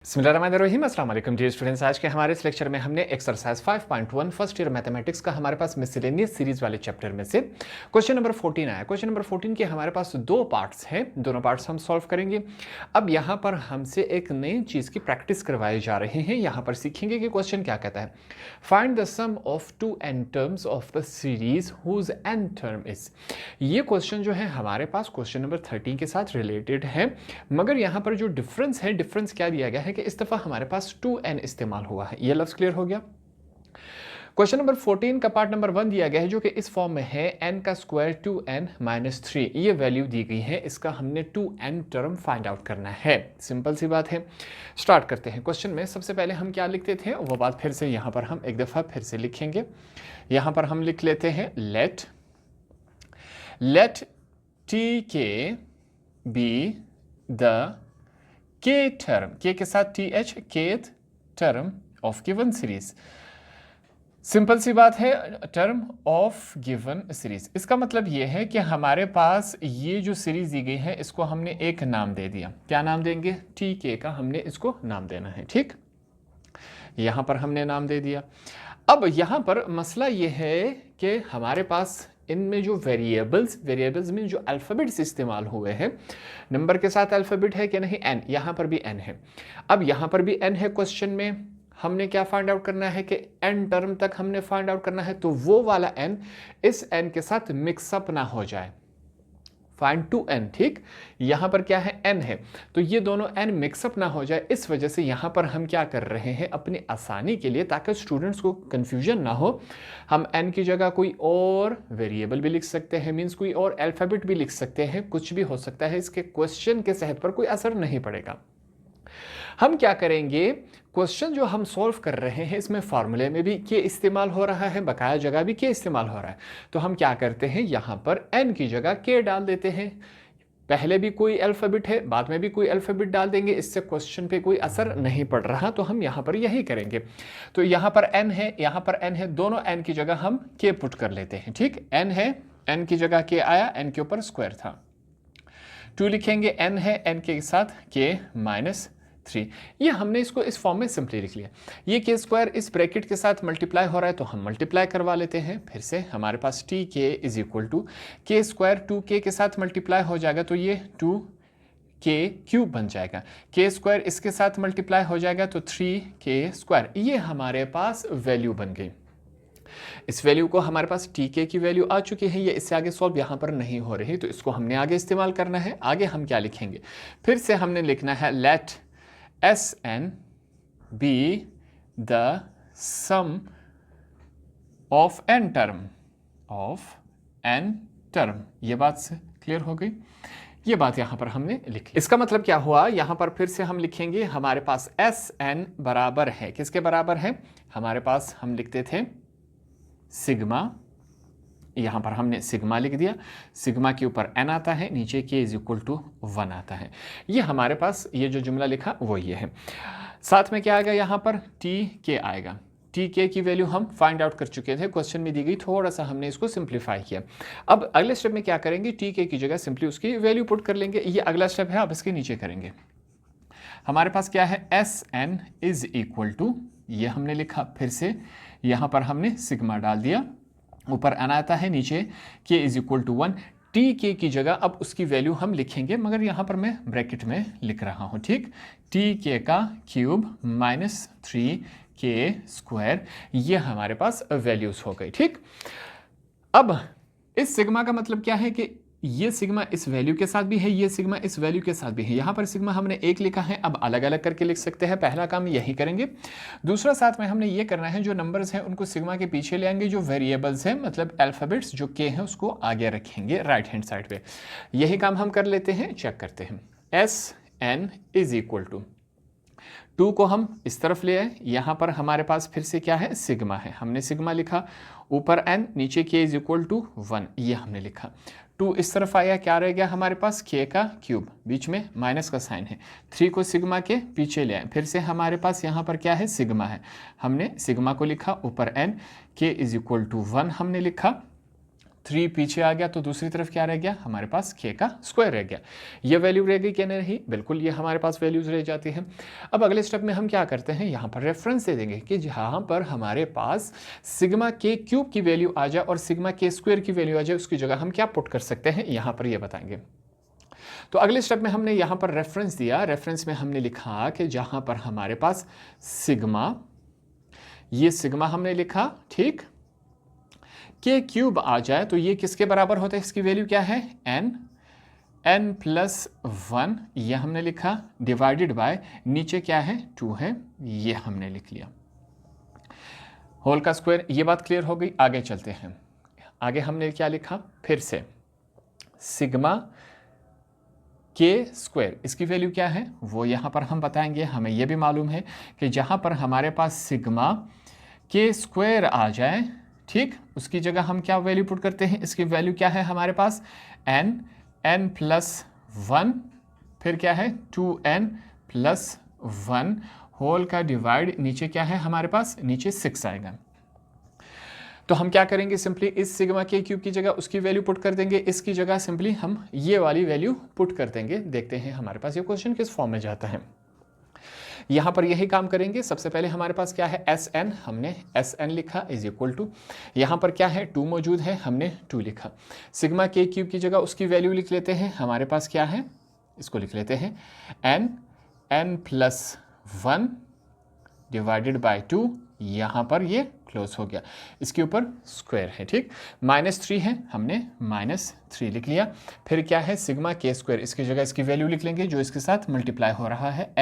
बिस्मिल्लाहिर्रहमानिर्रहीम, अस्सलाम वालेकुम डियर स्टूडेंट्स। आज के हमारे इस लेक्चर में हमने एक्सरसाइज 5.1 फर्स्ट ईयर मैथमेटिक्स का हमारे पास मिसलेनियस सीरीज वाले चैप्टर में से क्वेश्चन नंबर 14 आया। क्वेश्चन नंबर 14 के हमारे पास दो पार्ट्स हैं, दोनों पार्ट्स हम सॉल्व करेंगे। अब यहाँ पर हमसे एक नई चीज़ की प्रैक्टिस करवाए जा रहे हैं। यहाँ पर सीखेंगे कि क्वेश्चन क्या कहता है। Find the sum of two n terms of the series whose n term is. ये क्वेश्चन जो है हमारे पास क्वेश्चन नंबर 13 के साथ रिलेटेड है, मगर यहाँ पर जो डिफरेंस है, डिफरेंस क्या दिया गया है कि इस दफा हमारे पास 2n इस्तेमाल हुआ है। ये लफ्ज क्लियर हो गया। क्वेश्चन नंबर 14 का पार्ट नंबर 1 दिया गया है जो कि इस फॉर्म में है n का स्क्वायर 2n माइनस 3। ये वैल्यू दी गई है, इसका हमने 2n टर्म फाइंड आउट करना है। सिंपल सी बात है। स्टार्ट करते हैं। क्वेश्चन में सबसे पहले हम क्या लिखते थे वो बात फिर से यहाँ पर हम एक दफा फिर से लिखेंगे। यहाँ पर हम लिख लेते हैं let tk be the k term, k के साथ th, kth term of given series. Simple सी बात है, टर्म ऑफ गिवन सीरीज। इसका मतलब ये है कि हमारे पास ये जो सीरीज दी गई है इसको हमने एक नाम दे दिया। क्या नाम देंगे? tk का हमने इसको नाम देना है। ठीक, यहां पर हमने नाम दे दिया। अब यहां पर मसला ये है कि हमारे पास इनमें जो वेरिएबल्स में जो अल्फ़ाबेट्स इस्तेमाल हुए हैं, नंबर के साथ अल्फ़ाबेट है कि नहीं? n, यहाँ पर भी n है। अब यहाँ पर भी n है। क्वेश्चन में हमने क्या फाइंड आउट करना है कि n टर्म तक हमने फाइंड आउट करना है, तो वो वाला n इस n के साथ मिक्सअप ना हो जाए। Find 2n। ठीक, यहाँ पर क्या है? n है, तो ये दोनों n मिक्सअप ना हो जाए। इस वजह से यहाँ पर हम क्या कर रहे हैं, अपनी आसानी के लिए, ताकि स्टूडेंट्स को कंफ्यूजन ना हो, हम n की जगह कोई और वेरिएबल भी लिख सकते हैं, मींस कोई और अल्फ़ाबेट भी लिख सकते हैं, कुछ भी हो सकता है। इसके क्वेश्चन के सेहत पर कोई असर नहीं पड़ेगा। हम क्या करेंगे, क्वेश्चन जो हम सॉल्व कर रहे हैं इसमें फार्मूले में भी के इस्तेमाल हो रहा है, बकाया जगह भी के इस्तेमाल हो रहा है। तो हम क्या करते हैं, यहाँ पर n की जगह के डाल देते हैं। पहले भी कोई अल्फ़ाबेट है, बाद में भी कोई अल्फ़ाबेट डाल देंगे, इससे क्वेश्चन पे कोई असर नहीं पड़ रहा, तो हम यहाँ पर यही करेंगे। तो यहाँ पर n है, यहाँ पर n है, दोनों n की जगह हम के पुट कर लेते हैं। ठीक, n है, n की जगह के आया, n के ऊपर स्क्वायर था। 2 लिखेंगे, n है, n के साथ के माइनस 3। ये हमने इसको इस फॉर्म में सिंपली लिख लिया। ये के स्क्वायर इस ब्रैकेट के साथ मल्टीप्लाई हो रहा है, तो हम मल्टीप्लाई करवा लेते हैं। फिर से हमारे पास टी के इज इक्वल टू के स्क्वायर 2k के साथ मल्टीप्लाई हो जाएगा, तो ये 2k क्यूब बन जाएगा। के स्क्वायर इसके साथ मल्टीप्लाई हो जाएगा, तो 3k स्क्वायर। ये हमारे पास वैल्यू बन गई। इस वैल्यू को हमारे पास tk की वैल्यू आ चुकी है, ये इससे आगे सॉल्व यहाँ पर नहीं हो रही, तो इसको हमने आगे इस्तेमाल करना है। आगे हम क्या लिखेंगे, फिर से हमने लिखना है late Sn be the sum of n term। ये बात से क्लियर हो गई। ये बात यहाँ पर हमने लिखी। इसका मतलब क्या हुआ, यहाँ पर फिर से हम लिखेंगे, हमारे पास Sn बराबर है, किसके बराबर है? हमारे पास हम लिखते थे सिग्मा, यहाँ पर हमने सिग्मा लिख दिया। सिग्मा के ऊपर n आता है, नीचे k इज इक्वल टू 1 आता है। ये हमारे पास ये जो जुमला लिखा वो ये है। साथ में क्या आएगा, यहाँ पर tk आएगा। tk की वैल्यू हम फाइंड आउट कर चुके थे, क्वेश्चन में दी गई, थोड़ा सा हमने इसको सिंप्लीफाई किया। अब अगले स्टेप में क्या करेंगे, tk की जगह सिंपली उसकी वैल्यू पुट कर लेंगे। ये अगला स्टेप है, अब इसके नीचे करेंगे। हमारे पास क्या है, Sn इज इक्वल टू, ये हमने लिखा, फिर से यहाँ पर हमने सिग्मा डाल दिया, ऊपर n आता है, नीचे k is equal to 1। tk की जगह अब उसकी वैल्यू हम लिखेंगे, मगर यहाँ पर मैं ब्रैकेट में लिख रहा हूँ। ठीक, tk का क्यूब माइनस 3k स्क्वायर, ये हमारे पास वैल्यूज हो गई। ठीक, अब इस सिग्मा का मतलब क्या है कि ये सिग्मा इस वैल्यू के साथ भी है, ये सिग्मा इस वैल्यू के साथ भी है। यहाँ पर सिग्मा हमने एक लिखा है, अब अलग अलग करके लिख सकते हैं। पहला काम यही करेंगे। दूसरा साथ में हमने ये करना है, जो नंबर्स हैं उनको सिग्मा के पीछे ले आएंगे, जो वेरिएबल्स हैं मतलब अल्फ़ाबेट्स जो के हैं उसको आगे रखेंगे राइट हैंड साइड पे। यही काम हम कर लेते हैं, चेक करते हैं। Sn इज इक्वल टू 2 को हम इस तरफ ले आए, यहाँ पर हमारे पास फिर से क्या है, सिग्मा है, हमने सिग्मा लिखा, ऊपर n, नीचे k इज इक्वल टू 1, ये हमने लिखा। 2 इस तरफ आया, क्या रह गया हमारे पास, k का क्यूब, बीच में माइनस का साइन है। 3 को सिग्मा के पीछे ले आए, फिर से हमारे पास यहाँ पर क्या है, सिग्मा है, हमने सिग्मा को लिखा, ऊपर n, k is equal to 1 हमने लिखा। 3 पीछे आ गया तो दूसरी तरफ क्या रह गया, हमारे पास k का स्क्वायर रह गया। ये वैल्यू रह गई क्या नहीं रही, बिल्कुल ये हमारे पास वैल्यूज रह जाती हैं। अब अगले स्टेप में हम क्या करते हैं, यहाँ पर रेफरेंस दे देंगे कि जहाँ पर हमारे पास सिग्मा k क्यूब की वैल्यू आ जाए और सिग्मा k स्क्वायर की वैल्यू आ जाए, उसकी जगह हम क्या पुट कर सकते हैं, यहाँ पर ये बताएंगे। तो अगले स्टेप में हमने यहाँ पर रेफरेंस दिया, रेफरेंस में हमने लिखा कि जहाँ पर हमारे पास सिग्मा, ये सिग्मा हमने लिखा, ठीक, के क्यूब आ जाए तो ये किसके बराबर होता है, इसकी वैल्यू क्या है, n प्लस 1, ये हमने लिखा, डिवाइडेड बाय नीचे क्या है, 2 है, ये हमने लिख लिया, होल का स्क्वायर। ये बात क्लियर हो गई। आगे चलते हैं, आगे हमने क्या लिखा, फिर से सिग्मा के स्क्वायर, इसकी वैल्यू क्या है वो यहाँ पर हम बताएंगे। हमें यह भी मालूम है कि जहाँ पर हमारे पास सिग्मा के स्क्वायर आ जाए, ठीक, उसकी जगह हम क्या वैल्यू पुट करते हैं, इसकी वैल्यू क्या है हमारे पास, n प्लस 1, फिर क्या है 2n प्लस 1 होल का डिवाइड नीचे क्या है हमारे पास, नीचे 6 आएगा। तो हम क्या करेंगे, सिंपली इस सिग्मा के क्यूब की जगह उसकी वैल्यू पुट कर देंगे, इसकी जगह सिंपली हम ये वाली वैल्यू पुट कर देंगे। देखते हैं हमारे पास ये क्वेश्चन किस फॉर्म में जाता है। यहाँ पर यही काम करेंगे। सबसे पहले हमारे पास क्या है, Sn, हमने Sn लिखा इज इक्वल टू, यहाँ पर क्या है 2 मौजूद है, हमने 2 लिखा। सिग्मा के क्यूब की जगह उसकी वैल्यू लिख लेते हैं, हमारे पास क्या है, इसको लिख लेते हैं n प्लस 1 डिवाइडेड बाय 2, यहाँ पर ये क्लोज हो गया, इसके ऊपर स्क्वायर है, ठीक, -3 है, हमने -3 लिख लिया। फिर क्या है सिग्मा के स्क्वायर, इसकी जगह इसकी वैल्यू लिख लेंगे जो इसके साथ मल्टीप्लाई हो रहा है,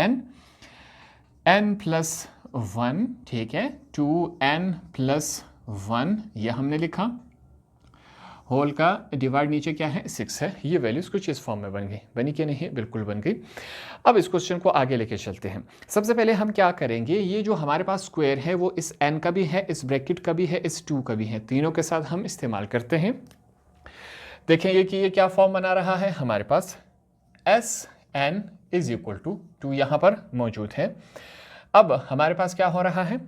n प्लस 1, ठीक है, 2n प्लस 1, यह हमने लिखा, होल का डिवाइड नीचे क्या है 6 है। ये वैल्यूज कुछ इस फॉर्म में बन गई, बनी कि नहीं, बिल्कुल बन गई। अब इस क्वेश्चन को आगे लेके चलते हैं। सबसे पहले हम क्या करेंगे, ये जो हमारे पास स्क्वायर है वो इस n का भी है, इस ब्रैकेट का भी है, इस 2 का भी है, तीनों के साथ हम इस्तेमाल करते हैं। देखेंगे कि ये क्या फॉर्म बना रहा है, हमारे पास Sn इज इक्वल टू 2 यहाँ पर मौजूद है। अब हमारे पास क्या हो रहा है,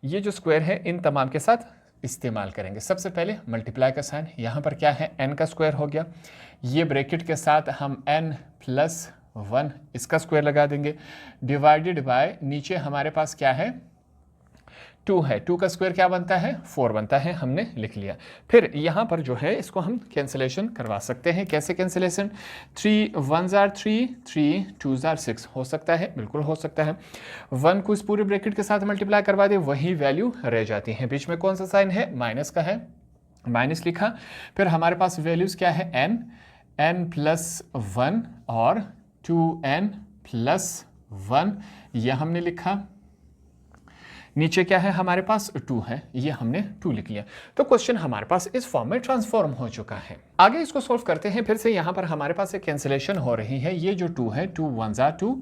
ये जो स्क्वायर है इन तमाम के साथ इस्तेमाल करेंगे। सबसे पहले मल्टीप्लाई का साइन, यहाँ पर क्या है n का स्क्वायर हो गया, ये ब्रैकेट के साथ हम n प्लस 1 इसका स्क्वायर लगा देंगे, डिवाइडेड बाय नीचे हमारे पास क्या है 2 है, 2 का स्क्वायर क्या बनता है 4 बनता है, हमने लिख लिया। फिर यहाँ पर जो है इसको हम कैंसिलेशन करवा सकते हैं। कैसे cancellation, 3 1s are 3, 3 2s are 6 हो सकता है, बिल्कुल हो सकता है। 1 को इस पूरे ब्रैकेट के साथ मल्टीप्लाई करवा दे, वही वैल्यू रह जाती है। बीच में कौन सा साइन है, माइनस का है, माइनस लिखा। फिर हमारे पास वैल्यूज क्या है, n प्लस 1 और 2n प्लस 1, यह हमने लिखा। नीचे क्या है हमारे पास 2 है, ये हमने 2 लिख लिया। तो क्वेश्चन हमारे पास इस फॉर्म में ट्रांसफॉर्म हो चुका है। आगे इसको सॉल्व करते हैं। फिर से यहाँ पर हमारे पास एक कैंसिलेशन हो रही है। ये जो 2 है, 2 1s are 2,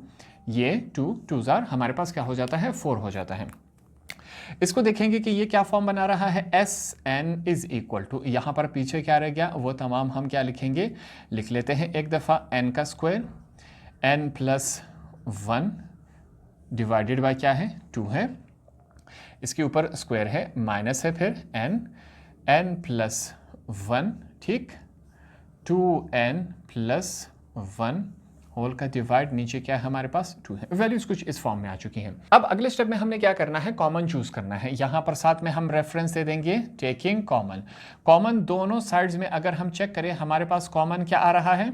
ये 2 2s are हमारे पास क्या हो जाता है 4 हो जाता है। इसको देखेंगे कि ये क्या फॉर्म बना रहा है, Sn इज इक्वल टू, यहाँ पर पीछे क्या रह गया वो तमाम हम क्या लिखेंगे, लिख लेते हैं एक दफ़ा n का square, n plus 1 divided by क्या है 2 है, इसके ऊपर स्क्वायर है, माइनस है, फिर n प्लस 1, ठीक, 2n प्लस 1 होल का डिवाइड नीचे क्या है हमारे पास 2 है। वैल्यूज कुछ इस फॉर्म में आ चुकी हैं। अब अगले स्टेप में हमने क्या करना है, कॉमन चूज करना है। यहाँ पर साथ में हम रेफरेंस दे देंगे टेकिंग कॉमन। कॉमन दोनों साइड्स में अगर हम चेक करें हमारे पास कॉमन क्या आ रहा है,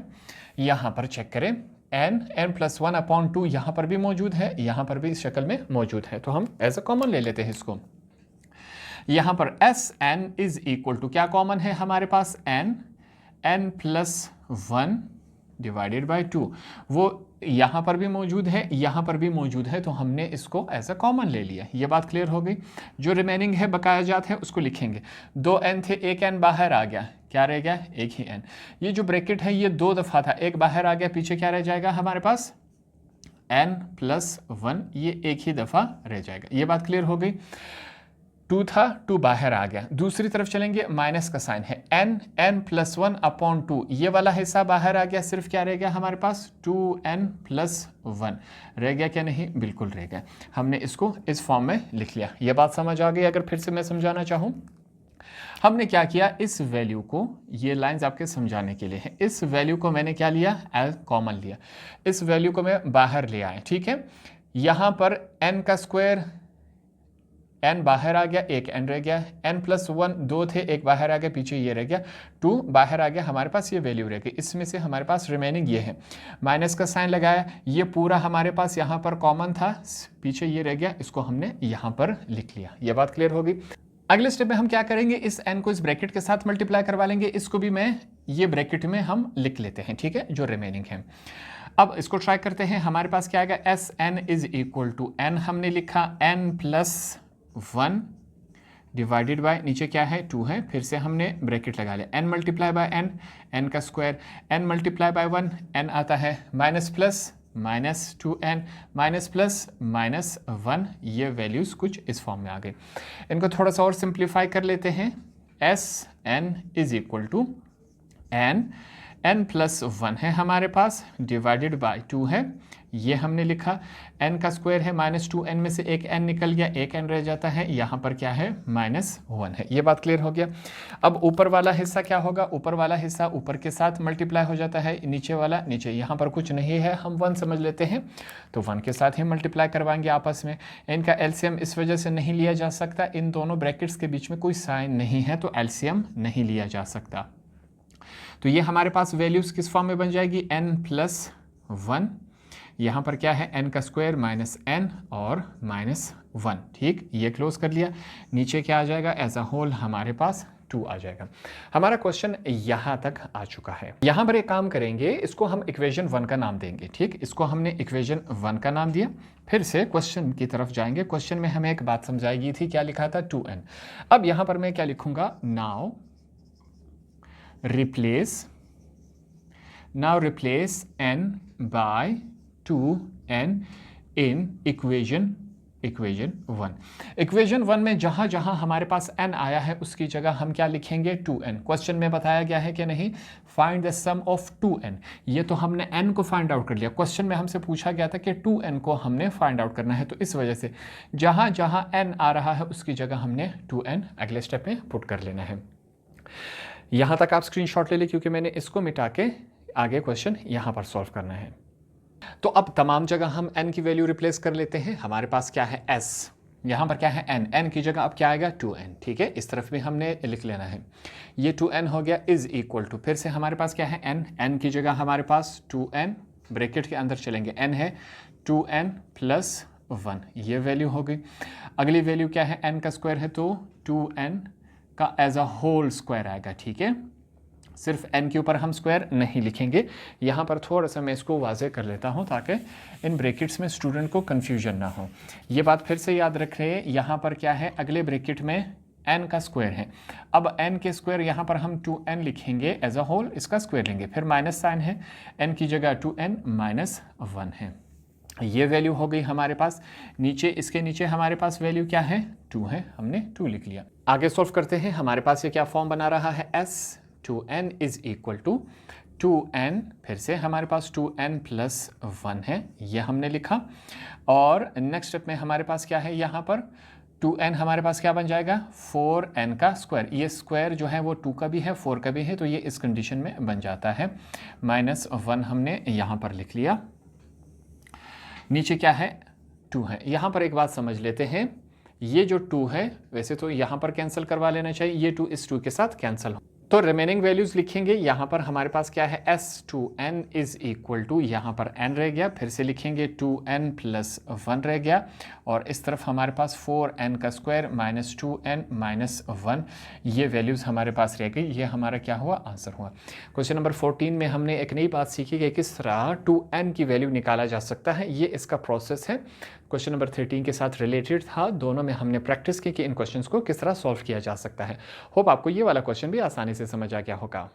यहाँ पर चेक करें n प्लस 1 अपॉन 2 यहाँ पर भी मौजूद है, यहाँ पर भी इस शक्ल में मौजूद है, तो हम एज अ कॉमन ले लेते हैं इसको। यहाँ पर Sn इज इक्वल टू क्या कॉमन है हमारे पास, n प्लस 1 डिवाइडेड बाय 2, वो यहाँ पर भी मौजूद है, यहाँ पर भी मौजूद है, तो हमने इसको एज अ कॉमन ले लिया। ये बात क्लियर हो गई। जो रिमेनिंग है बकाया जात है उसको लिखेंगे। 2 n थे, एक n बाहर आ गया, क्या रह गया, एक ही n। ये जो ब्रैकेट है ये 2 दफ़ा था, एक बाहर आ गया, पीछे क्या रह जाएगा हमारे पास n प्लस 1, ये एक ही दफ़ा रह जाएगा। ये बात क्लियर हो गई। 2 था, 2 बाहर आ गया। दूसरी तरफ चलेंगे, माइनस का साइन है, n प्लस 1 अपॉन 2, ये वाला हिस्सा बाहर आ गया, सिर्फ क्या रह गया हमारे पास 2n प्लस 1 रह गया, क्या नहीं, बिल्कुल रह गया। हमने इसको इस फॉर्म में लिख लिया। ये बात समझ आ गई। अगर फिर से मैं समझाना चाहूँ, हमने क्या किया, इस वैल्यू को, ये लाइंस आपके समझाने के लिए है, इस वैल्यू को मैंने क्या लिया, एज कॉमन लिया, इस वैल्यू को मैं बाहर ले आया, ठीक है। यहाँ पर n का स्क्वायर, n बाहर आ गया, एक n रह गया, n+1 दो थे, एक बाहर आ गया, पीछे ये रह गया, 2 बाहर आ गया, हमारे पास ये वैल्यू रह गई। इसमें से हमारे पास रिमेनिंग ये है, माइनस का साइन लगाया, ये पूरा हमारे पास यहाँ पर कॉमन था, पीछे ये रह गया, इसको हमने यहाँ पर लिख लिया। ये बात क्लियर होगी। अगले स्टेप में हम क्या करेंगे, इस n को इस ब्रैकेट के साथ मल्टीप्लाई करवा लेंगे, इसको भी मैं ये ब्रैकेट में हम लिख लेते हैं, ठीक है, जो रिमेनिंग है। अब इसको ट्राई करते हैं, हमारे पास क्या आएगा, Sn is equal to n हमने लिखा n+1 डिवाइडेड बाय, नीचे क्या है 2 है, फिर से हमने ब्रैकेट लगा लिया, n मल्टीप्लाई बाय n का square, n multiply by 1 n आता है, minus plus minus 2n minus plus minus 1, ये वैल्यूज़ कुछ इस फॉर्म में आ गई। इनको थोड़ा सा और सिंप्लीफाई कर लेते हैं, Sn is equal to n+1 है हमारे पास, डिवाइडेड बाय 2 है, ये हमने लिखा, n का स्क्वायर है, -2n में से एक n निकल गया, एक n रह जाता है, यहाँ पर क्या है, -1 है। ये बात क्लियर हो गया। अब ऊपर वाला हिस्सा क्या होगा, ऊपर वाला हिस्सा ऊपर के साथ मल्टीप्लाई हो जाता है, नीचे वाला नीचे, यहाँ पर कुछ नहीं है, हम 1 समझ लेते हैं, तो 1 के साथ ही मल्टीप्लाई करवाएंगे आपस में। इनका एलसीएम इस वजह से नहीं लिया जा सकता, इन दोनों ब्रैकेट्स के बीच में कोई साइन नहीं है, तो एलसीएम नहीं लिया जा सकता। तो ये हमारे पास वैल्यूज़ किस फॉर्म में बन जाएगी, n+1, यहाँ पर क्या है, n का स्क्वायर माइनस n और -1, ठीक, ये क्लोज कर लिया। नीचे क्या आ जाएगा, एज अ होल हमारे पास 2 आ जाएगा। हमारा क्वेश्चन यहाँ तक आ चुका है। यहाँ पर एक काम करेंगे, इसको हम इक्वेशन 1 का नाम देंगे, ठीक, इसको हमने इक्वेशन 1 का नाम दिया। फिर से क्वेश्चन की तरफ जाएंगे। क्वेश्चन में हमें एक बात समझाई थी, क्या लिखा था, 2n। अब यहाँ पर मैं क्या लिखूंगा, now replace n by 2n in equation 1। Equation 1 में जहां जहां हमारे पास n आया है उसकी जगह हम क्या लिखेंगे, 2n। क्वेश्चन में बताया गया है कि नहीं, find the sum of 2n। ये तो हमने n को फाइंड आउट कर लिया, क्वेश्चन में हमसे पूछा गया था कि 2n को हमने फाइंड आउट करना है, तो इस वजह से जहां जहां n आ रहा है उसकी जगह हमने 2n अगले स्टेप में पुट कर लेना है। यहां तक आप स्क्रीनशॉट ले लें, क्योंकि मैंने इसको मिटा के आगे क्वेश्चन यहां पर सॉल्व करना है। तो अब तमाम जगह हम n की वैल्यू रिप्लेस कर लेते हैं। हमारे पास क्या है, s, यहाँ पर क्या है, n की जगह अब क्या आएगा, 2n, ठीक है, इस तरफ भी हमने लिख लेना है। ये 2n हो गया, इज इक्वल टू, फिर से हमारे पास क्या है, n की जगह हमारे पास 2n, ब्रैकेट के अंदर चलेंगे, n है 2n+1, ये वैल्यू हो गई। अगली वैल्यू क्या है, n का स्क्वायर है, तो 2n का एज अ होल स्क्वायर आएगा, ठीक है, सिर्फ n के ऊपर हम स्क्वायर नहीं लिखेंगे। यहाँ पर थोड़ा सा मैं इसको वाजे कर लेता हूँ ताकि इन ब्रैकेट्स में स्टूडेंट को कन्फ्यूजन ना हो। ये बात फिर से याद रख रहे हैं, यहाँ पर क्या है, अगले ब्रैकेट में n का स्क्वायर है। अब n के स्क्वायर यहाँ पर हम 2n लिखेंगे एज अ होल, इसका स्क्वायर लेंगे, फिर माइनस साइन है, n की जगह 2n-1 है, ये वैल्यू हो गई हमारे पास। नीचे, इसके नीचे हमारे पास वैल्यू क्या है, 2 है, हमने 2 लिख लिया। आगे सॉल्व करते हैं। हमारे पास ये क्या फॉर्म बना रहा है, s 2n is equal to 2n, फिर से हमारे पास 2n+1 है, ये हमने लिखा। और नेक्स्ट स्टेप में हमारे पास क्या है, यहाँ पर 2n हमारे पास क्या बन जाएगा, 4n का स्क्वायर। ये स्क्वायर जो है वो 2 का भी है, 4 का भी है, तो ये इस कंडीशन में बन जाता है। -1 हमने यहाँ पर लिख लिया। नीचे क्या है, 2 है। यहाँ पर एक बात समझ लेते हैं, ये जो 2 है वैसे तो यहाँ पर कैंसिल करवा लेना चाहिए, ये 2 इस 2 के साथ कैंसिल हो, तो रिमेनिंग वैल्यूज लिखेंगे। यहाँ पर हमारे पास क्या है, s2n इज इक्वल टू, यहाँ पर n रह गया, फिर से लिखेंगे 2n+1 रह गया, और इस तरफ हमारे पास 4n का स्क्वायर -2n-1, ये वैल्यूज़ हमारे पास रह गई। ये हमारा क्या हुआ, आंसर हुआ। क्वेश्चन नंबर 14 में हमने एक नई बात सीखी कि किस तरह 2n की वैल्यू निकाला जा सकता है, ये इसका प्रोसेस है। क्वेश्चन नंबर 13 के साथ रिलेटेड था, दोनों में हमने प्रैक्टिस की कि इन क्वेश्चंस को किस तरह सॉल्व किया जा सकता है। होप आपको ये वाला क्वेश्चन भी आसानी से समझ आ गया होगा।